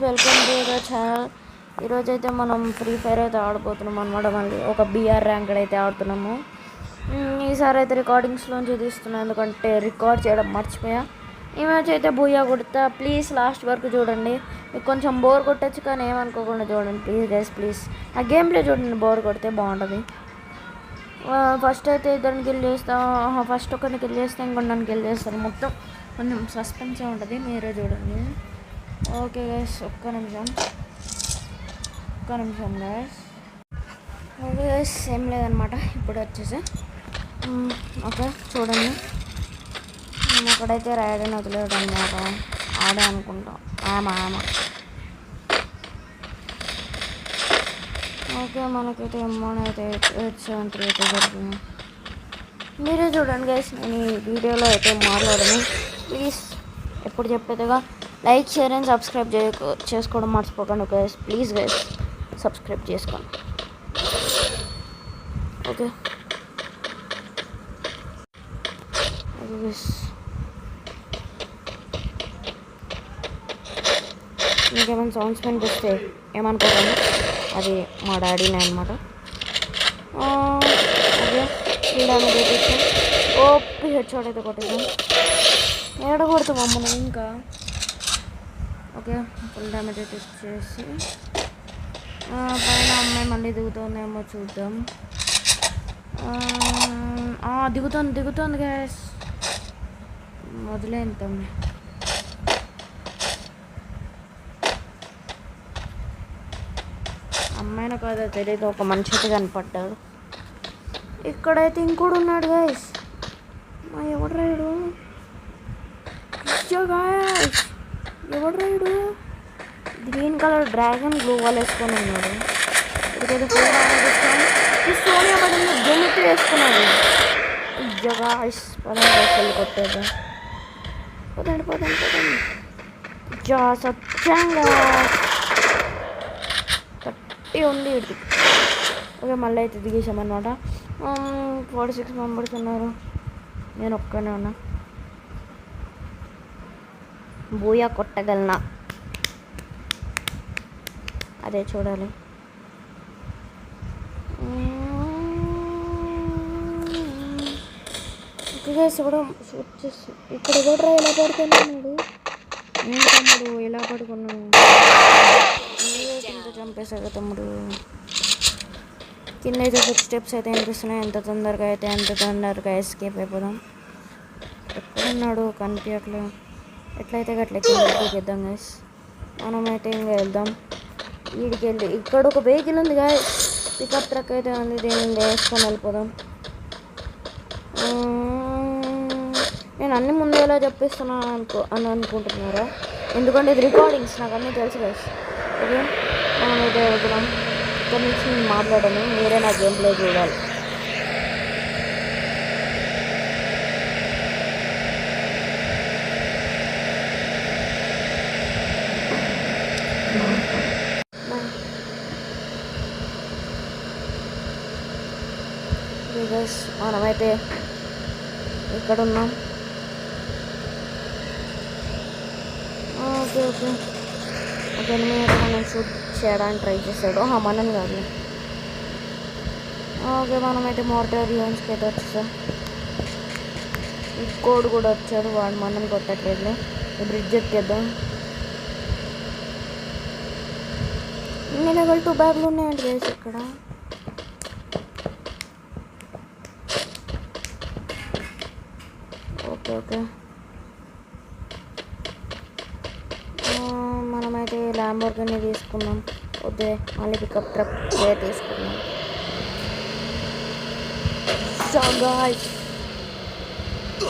Welcome to the channel. ఈరోజైతే మనం free fire అయితే ఆడిపోతున్నాం అనమాట. మళ్ళీ ఒక బిఆర్ ర్యాంక్ అయితే ఆడుతున్నాము. ఈసారి అయితే రికార్డింగ్స్లోంచి తీస్తున్నాను, ఎందుకంటే రికార్డ్ చేయడం మర్చిపోయా. ఈ మ్యాచ్ అయితే బూయా కొడతా. ప్లీజ్ లాస్ట్ వరకు చూడండి. మీకు కొంచెం బోర్ కొట్టచ్చు, కానీ ఏమనుకోకుండా చూడండి ప్లీజ్ గైస్, ప్లీజ్. ఆ గేమ్ ప్లే చూడండి, బోర్ కొడితే బాగుంటుంది. ఫస్ట్ అయితే ఇద్దరిని కిల్ చేస్తాం. ఫస్ట్ ఒకరిని కిల్ చేస్తే ఇంకొన్ని కిల్ చేస్తాను. మొత్తం కొంచెం సస్పెన్సే ఉంటుంది, మీరే చూడండి. ఓకే గైస్, ఒక్క నిమిషం గైస్. ఓకే గైస్, ఏం లేదనమాట. ఇప్పుడు వచ్చేసి ఓకే చూడండి, అక్కడైతే రైడని వదిలేడు అనమాట. ఆడే అనుకుంటాం. ఆమె ఓకే, మనకైతే అమౌంట్ అయితే 873 అయితే జరిగింది. మీరే చూడండి గైస్. నేను ఈ వీడియోలో అయితే మాట్లాడను. ప్లీజ్ ఎప్పుడు చెప్పేదిగా లైక్, షేర్ అండ్ సబ్స్క్రైబ్ చేసుకోవడం మర్చిపోకండి గైస్. ప్లీజ్ గైస్, సబ్స్క్రైబ్ చేసుకోండి. ఓకే ఇంకేమైనా సౌండ్స్ వినిపిస్తే ఏమనుకోకండి, అది మా డాడీనే అనమాట. ఓకే, ఫుల్ డ్యామేజ్ అయితే ఇచ్చాం. ఓపి హెడ్ షాట్ అయితే కొట్టేసాం. ఏడగొడుతాం అమ్మ ఇంకా. ఓకే, ఫుల్ డ్యామేజ్ అయితే ఇచ్చేసి పైన అమ్మాయి మళ్ళీ దిగుతుందేమో చూద్దాం. దిగుతుంది గ్యాస్. వదిలేంతాం. అమ్మాయిన కాదో తెలియదు, ఒక మనిషి అయితే కనపడ్డాడు. ఇక్కడైతే ఇంకోడు ఉన్నాడు గైస్. ఎవడు రాయుడు? ఎవడు Rayudu? Green colour dragon glue wall వేసుకొని ఉన్నాడు. ఇక్కడైతే సోనియా పడింది, గెమిట్ వేసుకున్నాడు. గాయస్ పదండి కొట్టేది. పదండి సత్యంగా కట్టి ఉంది ఇది. ఓకే, మళ్ళీ అయితే దిగేసామన్నమాట. 46 మెంబర్స్ ఉన్నారు, నేను ఒక్కనే ఉన్నా. బూయా కొట్టగలనా అదే చూడాలి. ఇక్కడ కూడా ఎలా పడుకున్నాడు? తమ్ముడు ఎలా పడుకున్నాడు? చంపేశాడు తమ్ముడు. కింద అయితే ఫుట్ స్టెప్స్ అయితే వినిపిస్తున్నాయి. ఎంత తొందరగా ఎస్కేప్ అయిపోదాం. ఎక్కడున్నాడు కనిపించట్లేదు. ఎట్లయితే గట్ల కిందకిద్దాం గైస్. మనమైతే ఇంకా వెళ్దాం. వీడికి వెళ్ళి ఇక్కడ ఒక వెహికల్ ఉంది గాయస్, పికప్ ట్రక్ అయితే ఉంది. దీన్ని వేసుకొని వెళ్ళిపోదాం. నేను అన్ని ముందే ఎలా చెప్పిస్తున్నాను అని అనుకుంటున్నారా? ఎందుకంటే ఇది రికార్డింగ్స్, నాకు అన్నీ తెలుసు గైస్. ఓకే, మనమైతే వెళ్తున్నాం. ఇక్కడ నుంచి నేను మాట్లాడాను, మీరే నా గేమ్ ప్లే చూడాలి. మనమైతే ఇక్కడ ఉన్నాం. ఓకే మనం షూట్ చేయడానికి ట్రై చేశాడు. మనం కాదు. ఓకే, మనమైతే మోటారియన్స్కి అయితే వచ్చేసాం. ఇంకోడు కూడా వచ్చాడు, వాడు మనం కొట్టట్లేదు. ఈ బ్రిడ్జ్ ఎక్కేద్దాం. నేను 2 బ్యాగులు ఉన్నాయండి వేసి ఇక్కడ. ఓకే మనమైతే ల్యాంబోర్గిని తీసుకున్నాం. ఓకే, మళ్ళీ పికప్ ట్రక్ తీసుకున్నాం.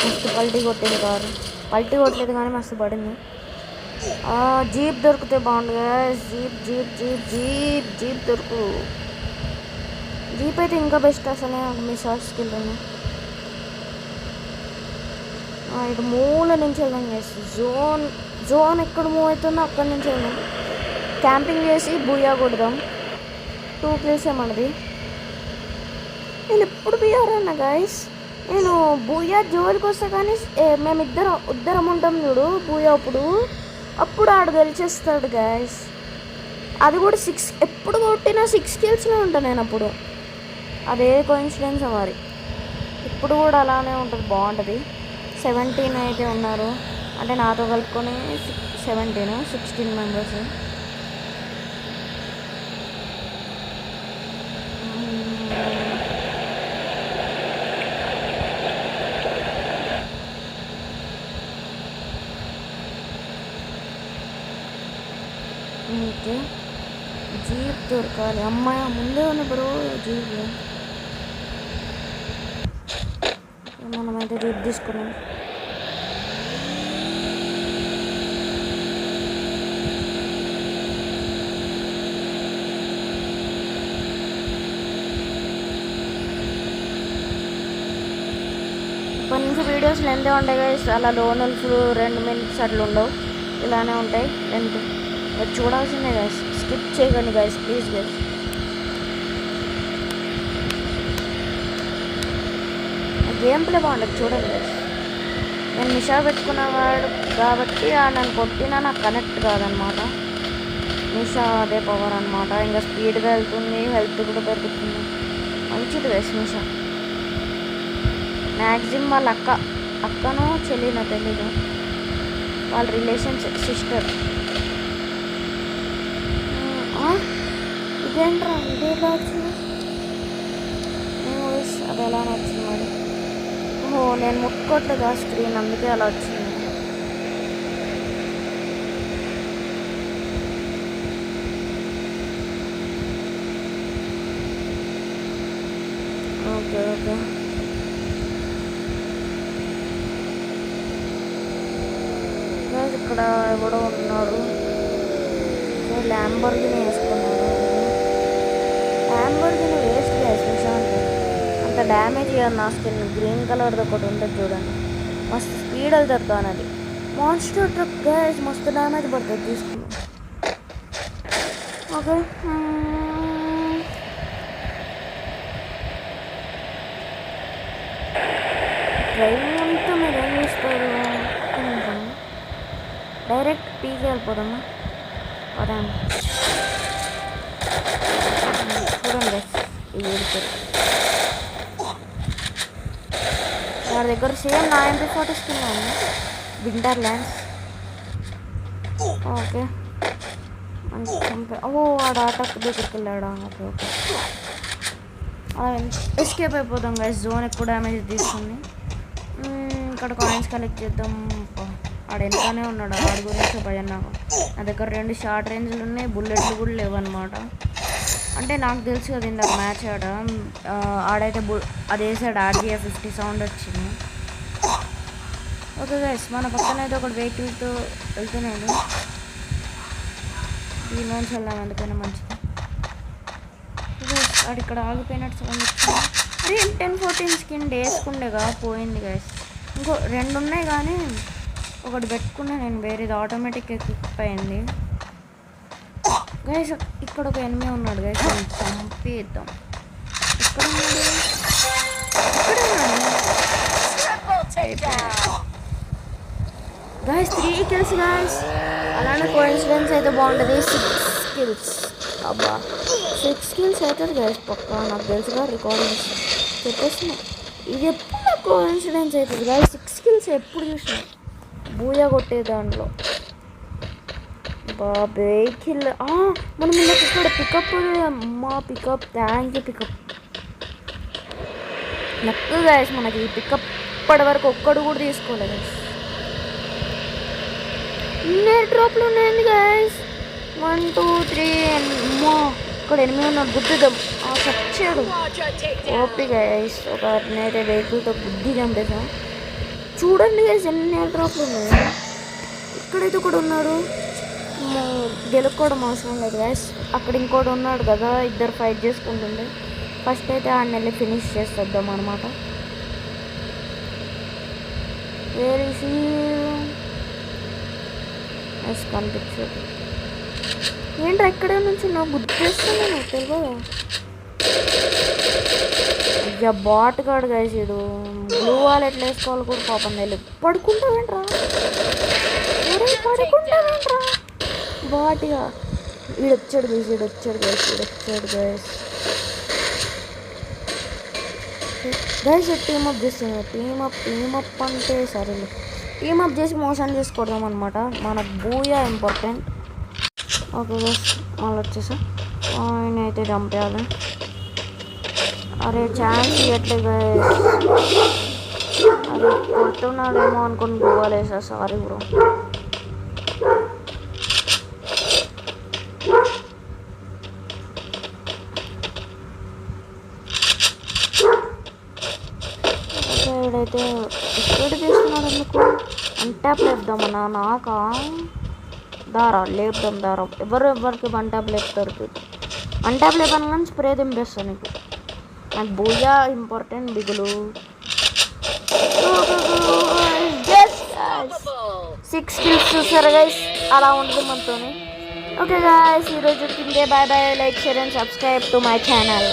మస్తు పల్టీ కొట్టింది కారు. పల్టీ కొట్టలేదు కానీ మస్తు పడింది. జీప్ దొరికితే బాగుండు కదా. జీప్ దొరుకు. జీప్ అయితే ఇంకా బెస్ట్. అసలే మీ షార్ట్ స్కిల్ ఉంది. ఇటు మూల నుంచి వెళ్దాం చేసి జోన్ ఎక్కడ మూవ్ అవుతుందో అక్కడి నుంచి వెళ్దాం. క్యాంపింగ్ చేసి బూయా కొడదాం. 2 kills మనది. నేను ఎప్పుడు బిఆర్ అన్నా గైస్. నేను బూయా జోలికి వస్తా, కానీ మేమిద్దరం ఉంటాం చూడు బూయా. అప్పుడు అప్పుడు ఆడు గెలిచేస్తాడు గైస్. అది కూడా 6 ఎప్పుడు కొట్టినా 6 కిల్స్లో ఉంటాను నేను అప్పుడు. అదే కోఇన్సిడెన్స్ మరి. ఇప్పుడు కూడా అలానే ఉంటుంది, బాగుంటుంది. 17 అయితే ఉన్నారు, అంటే నాతో కలుపుకొని 16 మెంబర్స్. ఓకే, జీప్ దొరకాలి. అమ్మాయి ముందే ఉంది బ్రో జీప్. మనమైతే జీప్ తీసుకున్నాం. ఇప్పటి నుంచి వీడియోస్ లెంతే ఉంటాయి గైస్. అలా లోనల్స్ 2 minutes అట్లా ఉండవు, ఇలానే ఉంటాయి లెంత్. మీరు చూడాల్సిందే గైస్, స్కిప్ చేయకండి guys please guys. Game play బాగుంటుంది చూడండి గైస్. నేను నిషా పెట్టుకున్నవాడు కాబట్టి నన్ను కొట్టినా నాకు కనెక్ట్ కాదనమాట. నిషా అదే పవర్ అనమాట. ఇంకా స్పీడ్గా వెళ్తుంది, హెల్త్ కూడా పెరుగుతుంది, మంచిది గైస్ నిషా. మ్యాక్సిమం వాళ్ళ అక్కను చెల్లిన తెలీదు, వాళ్ళ రిలేషన్స్ సిస్టర్. ఇదేంట్రా, ఇది ఎలా వచ్చింది? అది ఎలా వచ్చింది మరి? ఓహో, నేను ముట్టుకోవట్లేదు ఆ స్క్రీన్, అందుకే అలా వచ్చింది. ఓకే ఓకే, ఇక్కడ ఎవడో ఉన్నాడు. ల్యాంబోర్గిని వేసుకున్నాడు. ల్యాంబోర్గిని వేస్ట్ వేసుకుంటే అంత డ్యామేజ్ ఇవ్వదు నా స్కిన్. గ్రీన్ కలర్ది ఒకటి ఉంటుంది చూడండి, మస్తు స్పీడ్ వెళ్తుంది కానీ అది. మాన్స్టర్ ట్రక్ గైస్ మస్తు డ్యామేజ్ పడుతుంది తీసుకుని. ఓకే, డ్రైవింగ్ అంతా మీరు ఏం చేస్తారు? డైరెక్ట్ పీకి వెళ్ళిపోదామా? అదాం చూడండి ఇది ఊడిపోయి. వాడి దగ్గర సేమ్ నా MP40 స్కిన్ ఉంది, వింటర్ ల్యాండ్స్. ఓకే, ఓ వాడు ఆటకు దగ్గరికి వెళ్ళాడా? ఓకే ఓకే, అలా ఎస్కేప్ అయిపోతాం గైస్. జోన్ ఎక్కువ డ్యామేజ్ తీసుకుంది. ఇక్కడ కాయిన్స్ కలెక్ట్ చేద్దాం. ఆడ వెనకానే ఉన్నాడు, ఆడి గురించి భయం నాకు. నా దగ్గర 2 షార్ట్ రేంజ్లు ఉన్నాయి, బుల్లెట్లు కూడా లేవన్నమాట. అంటే నాకు తెలుసు కదా ఇందాక మ్యాచ్ ఆడైతే అదే సైడ్ RGF 50 సౌండ్ వచ్చింది. ఓకే గైస్, మన పక్కన అయితే ఒకటి వెహికల్తో వెళ్తున్నాడు. దీనిలోంచి వెళ్దాం ఎందుకైనా మంచిది. వాడు ఇక్కడ ఆగిపోయినట్టు సౌండ్ వచ్చింది. అదే 10-14 స్కిన్ వేసుకుండేగా పోయింది గైస్. ఇంకో 2 ఉన్నాయి కానీ ఒకటి పెట్టుకున్నా నేను, వేరేది ఆటోమేటిక్ ఎక్విప్ అయింది గైస్. ఇక్కడ ఒక ఎనిమి ఉన్నాడు గైస్, చంపేద్దాం. ఇక్కడ ఉన్నాడు, గైస్ 3 kills గైస్. అలానే కోఇన్సిడెన్స్ అయితే బాగుంటుంది. 6 kills, అబ్బా 6 kills అవుతుంది గైస్ పక్కా. నాకు తెలుసుగా రికార్డింగ్స్ చెప్పేస్తున్నాయి. ఇది ఎప్పుడు కోఇన్సిడెన్స్ అవుతుంది గైస్. 6 kills ఎప్పుడు చూసినా బూయా కొట్టే దాంట్లో. వెహికల్ మనం ఇక్కడ పికప్, అమ్మా పికప్, థ్యాంక్ యూ పికప్. నక్కు గైస్ మనకి ఈ పికప్ ఇప్పటి వరకు ఒక్కడు కూడా తీసుకోలేదు. నేర్ డ్రాప్లో ఉన్నాయండి గైస్. 1 2 3. అమ్మా ఇక్కడ 8 ఉన్నాడు, గుద్దిద్దాం. చచ్చాడు. ఓపి గైస్, ఒక నేనైతే వెహికల్తో గుద్ది చంపేసాం. చూడండి గైస్ ఎన్ని డ్రాప్లు ఉన్నాయి. ఇక్కడైతే కూడా ఉన్నాడు, గెలుక్కోవడం అవసరం లేదు గైస్. అక్కడ ఇంకోటి ఉన్నాడు కదా, ఇద్దరు ఫైట్ చేసుకుంటుండే. ఫస్ట్ అయితే ఆడిని వెళ్ళి ఫినిష్ చేసేద్దాం అనమాట. కనిపించదు ఏంట్రా, ఇక్కడే నుంచి నువ్వు గుర్తు చేస్తాను నాకు తెలియదు. ఇక బాట్ కాడు గైస్, ఇడు బ్లూ వాల్ ఎట్లా వేసుకోవాలి కూడా పాపం తెలియదు. పడుకుంటావేంట్రా? పడుకుంటావేంట్రా బాటిగా. ఈడొచ్చాడు గైస్. గైస్ టీమప్ చేస్తున్నాడు. టీమప్ అంటే సరేలే, టీమప్ చేసి మోషన్ చేసుకోవడం అనమాట. మనకు బూయా ఇంపార్టెంట్. ఓకే గైస్ మళ్ళీ వచ్చేసా. ఆయన అయితే చంపేయాలి. అరే ఛాన్స్ ఇవ్వట్లే గైస్. అది కొడుతున్నాడేమో అనుకుని పోవాలేసా. Sorry bro. ఇక్కడైతే ఎక్కడ తీస్తున్నాడు ఎందుకు? అన్ట్యాప్ లేపుదామన్నా నాకా? లేపుదాం దారం. ఎవరికి అన్ట్యాప్ లేపుతారు? అన్ట్యాప్ లేపాను కానీ స్ప్రే దింపేస్తాను నీకు. నాకు బూయా ఇంపార్టెంట్ బిగులు. 6 kills చూసారా గైస్? అలా ఉంటుంది మనతోని. ఓకే గైస్ ఈరోజు తింటే bye. Like share and subscribe to my channel.